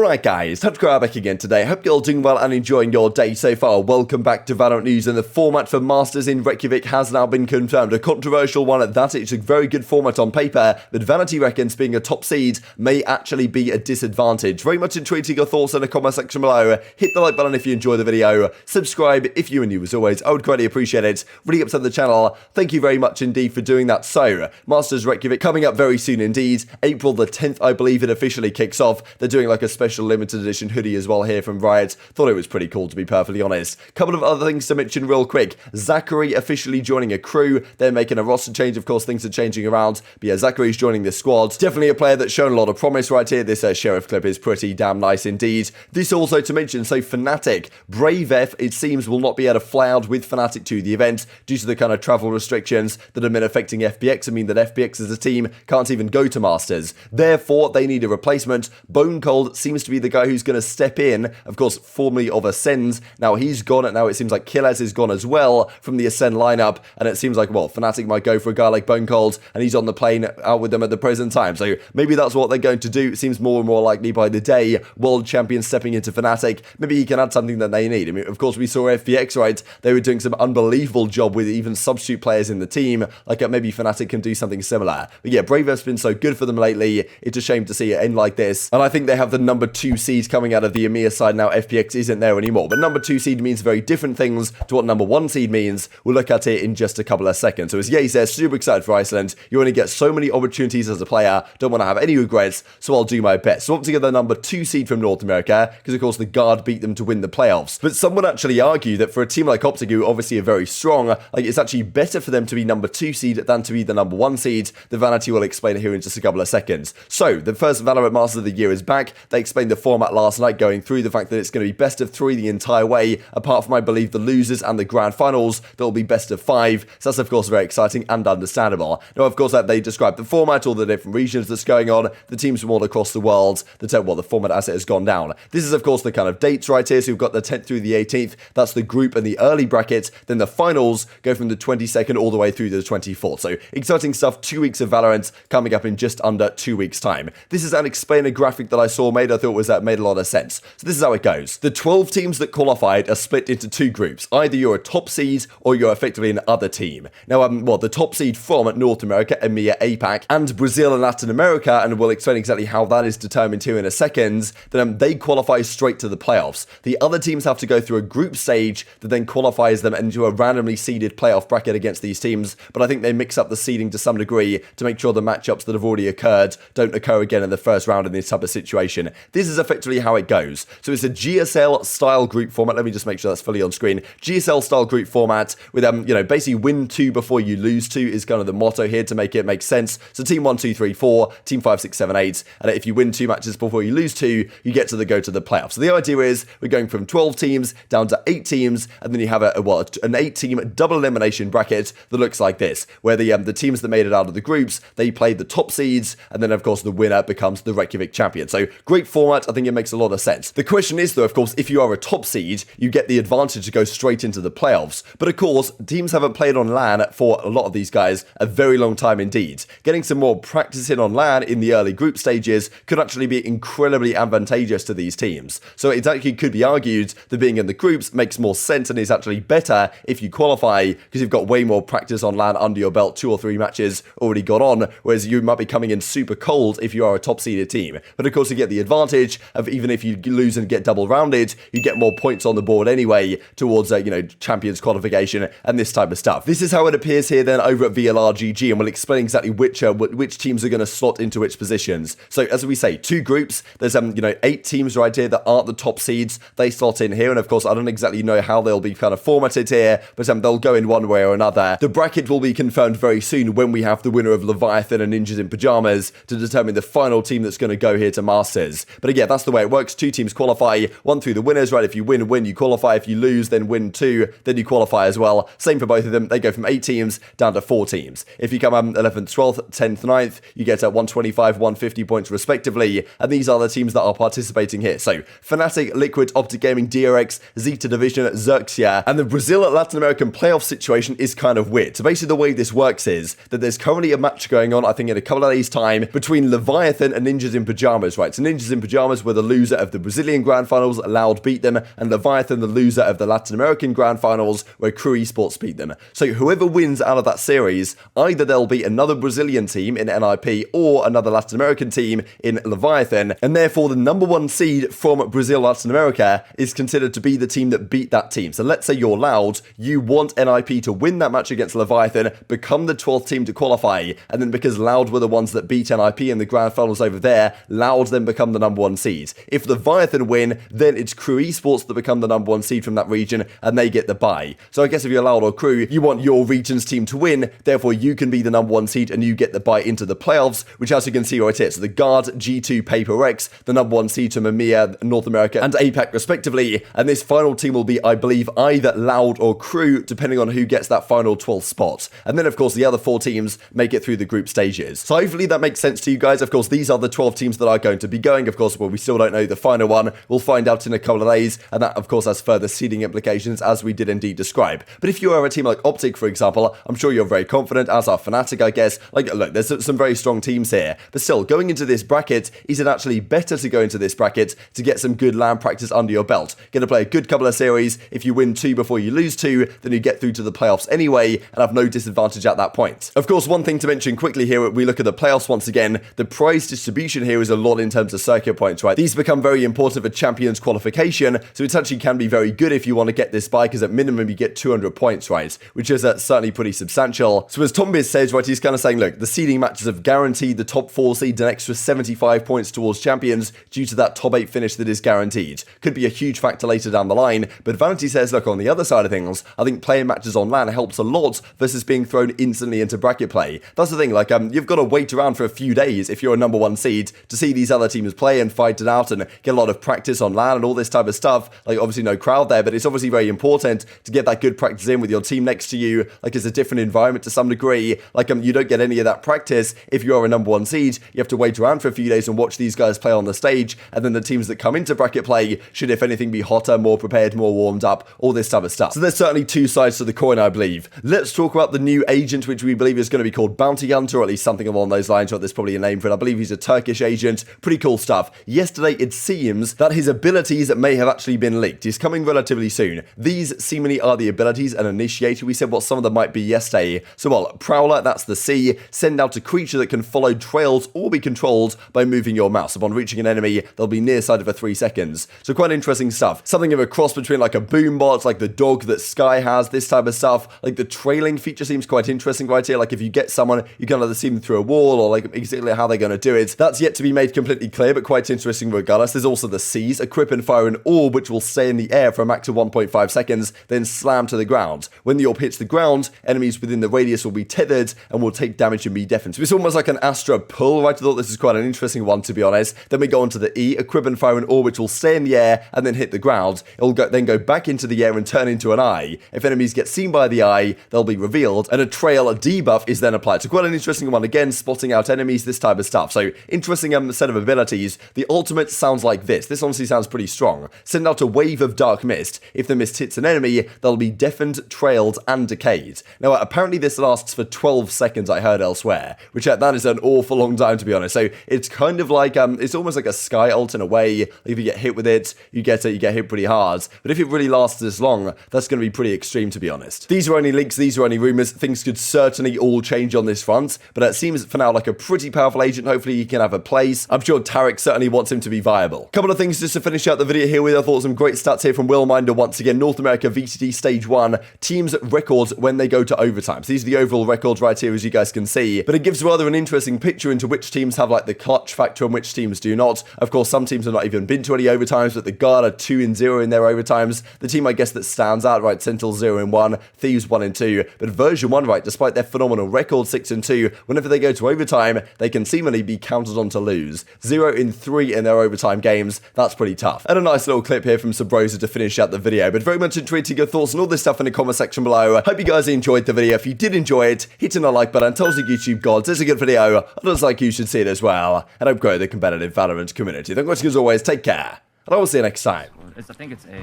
Alright guys, TacticalRab back again today. Hope you're all doing well and enjoying your day so far. Welcome back to VALORANT News, and the format for Masters in Reykjavik has now been confirmed. A controversial one at that. It's a very good format on paper, but Vanity reckons being a top seed may actually be a disadvantage. Very much intriguing your thoughts in the comment section below. Hit the like button if you enjoy the video. Subscribe if you are new as always. I would greatly appreciate it. Really upset the channel. Thank you very much indeed for doing that. So, Masters Reykjavik coming up very soon indeed. April the 10th, I believe it officially kicks off. They're doing like a special limited edition hoodie as well here from Riot. Thought it was pretty cool, to be perfectly honest. Couple of other things to mention real quick. Zachary officially joining a crew. They're making a roster change. Of course, things are changing around. But yeah, Zachary's joining the squad. Definitely a player that's shown a lot of promise right here. This Sheriff clip is pretty damn nice indeed. This also to mention, so Fnatic, Dephh, it seems, will not be able to fly out with Fnatic to the event due to the kind of travel restrictions that have been affecting FPX. I mean that FPX as a team can't even go to Masters. Therefore, they need a replacement. Bone Cold seems to be the guy who's going to step in, of course, formerly of Ascend. Now he's gone, and now it seems like Killaz is gone as well from the Ascend lineup, and it seems like, well, Fnatic might go for a guy like Bone Cold, and he's on the plane out with them at the present time, so maybe that's what they're going to do. It seems more and more likely by the day. World champion stepping into Fnatic, maybe he can add something that they need. I mean, of course, we saw FPX, right? They were doing some unbelievable job with even substitute players in the team, like maybe Fnatic can do something similar. But yeah, Deph's been so good for them lately. It's a shame to see it end like this, and I think they have the number 2 seed coming out of the EMEA side now. FPX isn't there anymore, but number 2 seed means very different things to what number 1 seed means. We'll look at it in just a couple of seconds. So as Ye says, super excited for Iceland. You only get so many opportunities as a player. Don't want to have any regrets, so I'll do my best. So up to get the number 2 seed from North America, because of course the Guard beat them to win the playoffs. But some would actually argue that for a team like Optic, who obviously are very strong, like it's actually better for them to be number 2 seed than to be the number 1 seed. The Vanity will explain it here in just a couple of seconds. So the first VALORANT Masters of the year is back. They explained the format last night, going through the fact that it's going to be best of 3 the entire way, apart from, I believe, the losers and the grand finals. That will be best of 5. So that's, of course, very exciting and understandable. Now, of course, that they describe the format, all the different regions that's going on, the teams from all across the world, the format as it has gone down. This is, of course, the kind of dates right here. So we've got the 10th through the 18th. That's the group and the early bracket. Then the finals go from the 22nd all the way through to the 24th. So exciting stuff. 2 weeks of VALORANT coming up in just under 2 weeks' time. This is an explainer graphic that I saw made. I thought was made a lot of sense. So this is how it goes. The 12 teams that qualified are split into 2 groups. Either you're a top seed or you're effectively an other team. Now, the top seed from North America, EMEA, APAC, and Brazil and Latin America, and we'll explain exactly how that is determined here in a second, then they qualify straight to the playoffs. The other teams have to go through a group stage that then qualifies them into a randomly seeded playoff bracket against these teams, but I think they mix up the seeding to some degree to make sure the matchups that have already occurred don't occur again in the first round in this type of situation. This is effectively how it goes. So it's a GSL style group format. Let me just make sure that's fully on screen. GSL style group format with basically win 2 before you lose 2 is kind of the motto here to make it make sense. So team 1, 2, 3, 4, team 5, 6, 7, 8, and if you win 2 matches before you lose 2, you get to go to the playoffs. So the idea is we're going from 12 teams down to 8 teams, and then you have an 8-team double elimination bracket that looks like this, where the teams that made it out of the groups, they play the top seeds, and then of course the winner becomes the Reykjavik champion. So great format. I think it makes a lot of sense. The question is though, of course, if you are a top seed, you get the advantage to go straight into the playoffs. But of course, teams haven't played on LAN for a lot of these guys a very long time indeed. Getting some more practice in on LAN in the early group stages could actually be incredibly advantageous to these teams. So it actually could be argued that being in the groups makes more sense and is actually better if you qualify, because you've got way more practice on LAN under your belt, 2 or 3 matches already got on, whereas you might be coming in super cold if you are a top seeded team. But of course, you get the advantage of, even if you lose and get double rounded, you get more points on the board anyway towards champions qualification and this type of stuff. This is how it appears here then over at VLRGG, and we'll explain exactly which teams are going to slot into which positions. So as we say, 2 groups. There's 8 teams right here that aren't the top seeds. They slot in here, and of course I don't exactly know how they'll be kind of formatted here, but they'll go in one way or another. The bracket will be confirmed very soon when we have the winner of Leviathan and Ninjas in Pyjamas to determine the final team that's going to go here to Masters. But again, that's the way it works. 2 teams qualify, 1 through the winners, right? If you win, you qualify. If you lose, then win 2, then you qualify as well. Same for both of them. They go from 8 teams down to 4 teams. If you come 11th, 12th, 10th, 9th, you get 125, 150 points respectively, and these are the teams that are participating here. So Fnatic, Liquid, Optic Gaming, DRX, Zeta Division, Xerxia, and the Brazil Latin American playoff situation is kind of weird. So basically the way this works is that there's currently a match going on, I think in a couple of days time, between Leviathan and Ninjas in Pyjamas, right? So Ninjas in Pyjamas Pajamas were the loser of the Brazilian Grand Finals, Loud beat them, and Leviathan the loser of the Latin American Grand Finals, where Crew Esports beat them. So whoever wins out of that series, either they'll beat another Brazilian team in NIP or another Latin American team in Leviathan, and therefore the number 1 seed from Brazil, Latin America is considered to be the team that beat that team. So let's say you're Loud, you want NIP to win that match against Leviathan, become the 12th team to qualify, and then because Loud were the ones that beat NIP in the Grand Finals over there, Loud then become the number 1 seed. If Leviathan win, then it's Crew Esports that become the number 1 seed from that region, and they get the bye. So I guess if you're Loud or Crew, you want your region's team to win, therefore you can be the number 1 seed and you get the bye into the playoffs, which as you can see right here, so the Guard, G2, Paper X, the number 1 seed to EMEA, North America, and APAC respectively, and this final team will be, I believe, either Loud or Crew, depending on who gets that final 12th spot. And then of course the other 4 teams make it through the group stages. So hopefully that makes sense to you guys. Of course these are the 12 teams that are going to be going. Of course, well, we still don't know the final one. We'll find out in a couple of days, and that of course has further seeding implications, as we did indeed describe. But if you are a team like Optic, for example, I'm sure you're very confident, as are Fnatic, I guess. Like, look, there's some very strong teams here, but still, going into this bracket, is it actually better to go into this bracket to get some good LAN practice under your belt? Get to play a good couple of series. If you win 2 before you lose 2, then you get through to the playoffs anyway, and have no disadvantage at that point. Of course, one thing to mention quickly here, we look at the playoffs once again, the prize distribution here is a lot in terms of circuit points, right? These become very important for Champions qualification, so it actually can be very good if you want to get this bye, because at minimum you get 200 points, right? Which is certainly pretty substantial. So as Tombiz says, right, he's kind of saying, look, the seeding matches have guaranteed the top 4 seeds an extra 75 points towards Champions due to that top 8 finish that is guaranteed. Could be a huge factor later down the line, but Vanity says, look, on the other side of things, I think playing matches on LAN helps a lot versus being thrown instantly into bracket play. That's the thing, like, you've got to wait around for a few days if you're a number 1 seed to see these other teams play and fight it out and get a lot of practice on LAN and all this type of stuff. Like, obviously no crowd there, but it's obviously very important to get that good practice in with your team next to you. Like, it's a different environment to some degree. Like, you don't get any of that practice if you are a number 1 seed. You have to wait around for a few days and watch these guys play on the stage, and then the teams that come into bracket play should, if anything, be hotter, more prepared, more warmed up, all this type of stuff. So there's certainly 2 sides to the coin, I believe. Let's talk about the new agent, which we believe is going to be called Bounty Hunter, or at least something along those lines. Right, there's probably a name for it. I believe he's a Turkish agent. Pretty cool stuff. Yesterday, it seems that his abilities may have actually been leaked. He's coming relatively soon. These seemingly are the abilities, and Initiator, we said what some of them might be yesterday. So, well, Prowler, that's the C. Send out a creature that can follow trails or be controlled by moving your mouse. Upon reaching an enemy, they'll be near side for 3 seconds. So quite interesting stuff. Something of a cross between like a boombot, like the dog that Sky has, this type of stuff. Like the trailing feature seems quite interesting right here. Like if you get someone, you can either see them through a wall or like exactly how they're going to do it. That's yet to be made completely clear, but quite interesting regardless. There's also the C's, equip and fire an orb which will stay in the air for a max of 1.5 seconds, then slam to the ground. When the orb hits the ground, enemies within the radius will be tethered and will take damage and be deafened. So it's almost like an Astra pull, right? I thought this is quite an interesting one, to be honest. Then we go on to the E, equip and fire an orb which will stay in the air and then hit the ground. It'll then go back into the air and turn into an eye. If enemies get seen by the eye, they'll be revealed, and a trail debuff is then applied. So quite an interesting one, again, spotting out enemies, this type of stuff. So interesting set of abilities. The ultimate sounds like this. This honestly sounds pretty strong. Send out a wave of dark mist. If the mist hits an enemy, they'll be deafened, trailed, and decayed. Now, apparently this lasts for 12 seconds, I heard elsewhere, which that is an awful long time, to be honest. So it's kind of like, it's almost like a Sky ult in a way. If you get hit with it, you get hit pretty hard. But if it really lasts this long, that's going to be pretty extreme, to be honest. These are only leaks, these are only rumors. Things could certainly all change on this front, but it seems for now like a pretty powerful agent. Hopefully he can have a place. I'm sure Tarek certainly wants him to be viable. Couple of things just to finish out the video here with. I thought some great stats here from Willminder once again. North America VCT Stage 1, teams records when they go to overtime. So these are the overall records right here, as you guys can see. But it gives rather an interesting picture into which teams have like the clutch factor and which teams do not. Of course, some teams have not even been to any overtimes, but the Guard are 2-0 in their overtimes. The team, I guess, that stands out, right, Sentinels 0-1, Thieves 1-2. But version 1, right, despite their phenomenal record 6-2, whenever they go to overtime, they can seemingly be counted on to lose. 0-3 in their overtime games. That's pretty tough. And a nice little clip here from Sabrosa to finish out the video. But very much intrigued your thoughts and all this stuff in the comment section below. Hope you guys enjoyed the video. If you did enjoy it, hitting the like button tells the YouTube gods it's a good video. It looks like you should see it as well. And hope grow the competitive Valorant community. Thank you as always. Take care. And I will see you next time. I think it's A.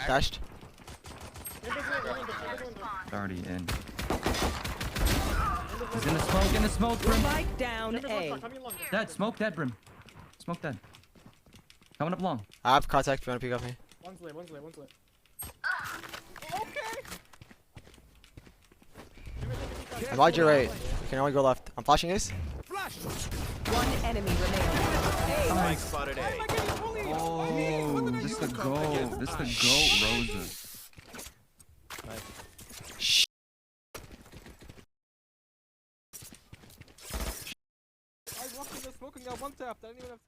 Dashed. It's already in. He's in the smoke, Brim. Spike down A. Dead, smoke dead, Brim. Smoke dead. Coming up long. I have contact if you want to pick up me. One's lit. I'm wide your right. You can only go left. I'm flashing ace. One enemy remaining. Mike spotted A. Oh, this the goat. This the goat, Roses. I walked in the smoking, got one tapped. I didn't even have time.